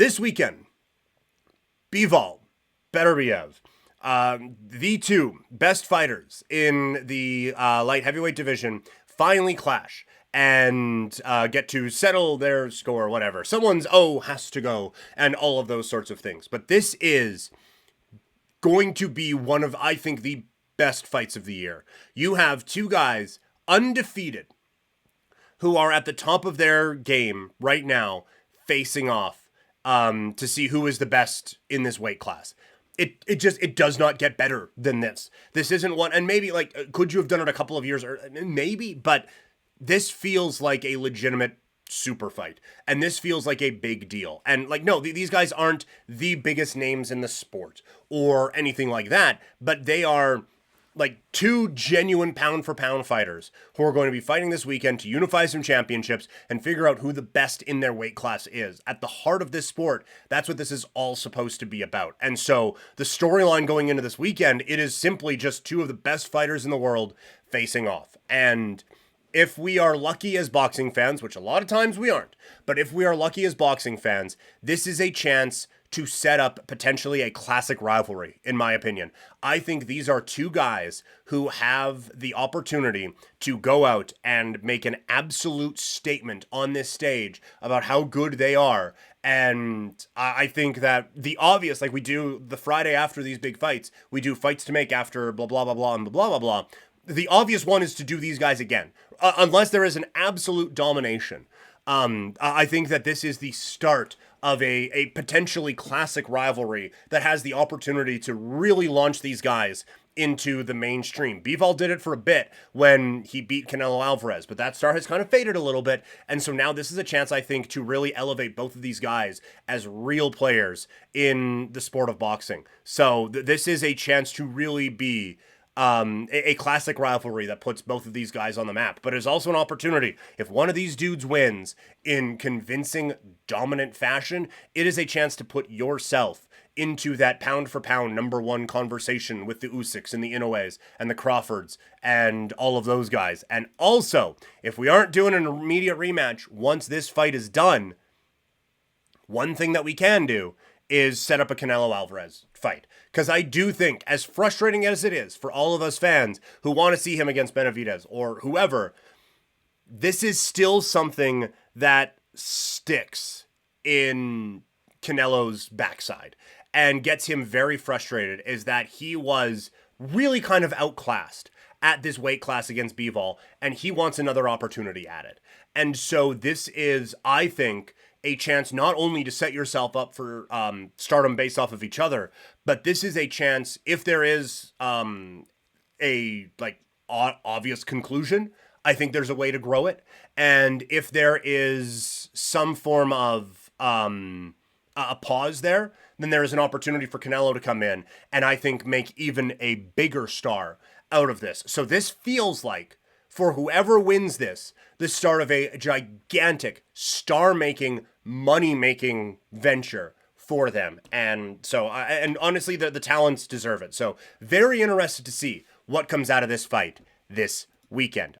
This weekend, Bivol, Beterbiev, the two best fighters in the light heavyweight division finally clash and get to settle their score, whatever. Someone's has to go, and all of those sorts of things. But this is going to be one of, I think, the best fights of the year. You have two guys undefeated who are at the top of their game right now facing off to see who is the best in this weight class. It does not get better than this. This isn't one, and maybe could you have done it a couple of years or maybe, but this feels like a legitimate super fight, and this feels like a big deal. And no, these guys aren't the biggest names in the sport or anything like that, but they are two genuine pound for pound fighters who are going to be fighting this weekend to unify some championships and figure out who the best in their weight class is. At the heart of this sport, that's what this is all supposed to be about. And so the storyline going into this weekend, it is simply just two of the best fighters in the world facing off. And if we are lucky as boxing fans, which a lot of times we aren't, but if we are lucky as boxing fans, this is a chance to set up potentially a classic rivalry, in my opinion. I think these are two guys who have the opportunity to go out and make an absolute statement on this stage about how good they are. And I think that the obvious, we do the Friday after these big fights, we do fights to make after blah, blah, blah, blah, and blah, blah, blah. The obvious one is to do these guys again, unless there is an absolute domination. I think that this is the start of a potentially classic rivalry that has the opportunity to really launch these guys into the mainstream. Bivol did it for a bit when he beat Canelo Alvarez, but that star has kind of faded a little bit. And so now this is a chance, I think, to really elevate both of these guys as real players in the sport of boxing. So this is a chance to really be a classic rivalry that puts both of these guys on the map, but is also an opportunity. If one of these dudes wins in convincing, dominant fashion, it is a chance to put yourself into that pound for pound number one conversation with the Usyks and the Inoues and the Crawfords and all of those guys. And also, if we aren't doing an immediate rematch once this fight is done, one thing that we can do is set up a Canelo Alvarez fight. Because I do think, as frustrating as it is for all of us fans who want to see him against Benavidez or whoever, this is still something that sticks in Canelo's backside and gets him very frustrated, is that he was really kind of outclassed at this weight class against Bivol, and he wants another opportunity at it. And so this is, I think, a chance not only to set yourself up for stardom based off of each other, but this is a chance, if there is a obvious conclusion, I think there's a way to grow it. And if there is some form of a pause there, then there is an opportunity for Canelo to come in and I think make even a bigger star out of this. So this feels like, for whoever wins this, the start of a gigantic star-making, money-making venture for them. And so, and honestly, the talents deserve it. So very interested to see what comes out of this fight this weekend.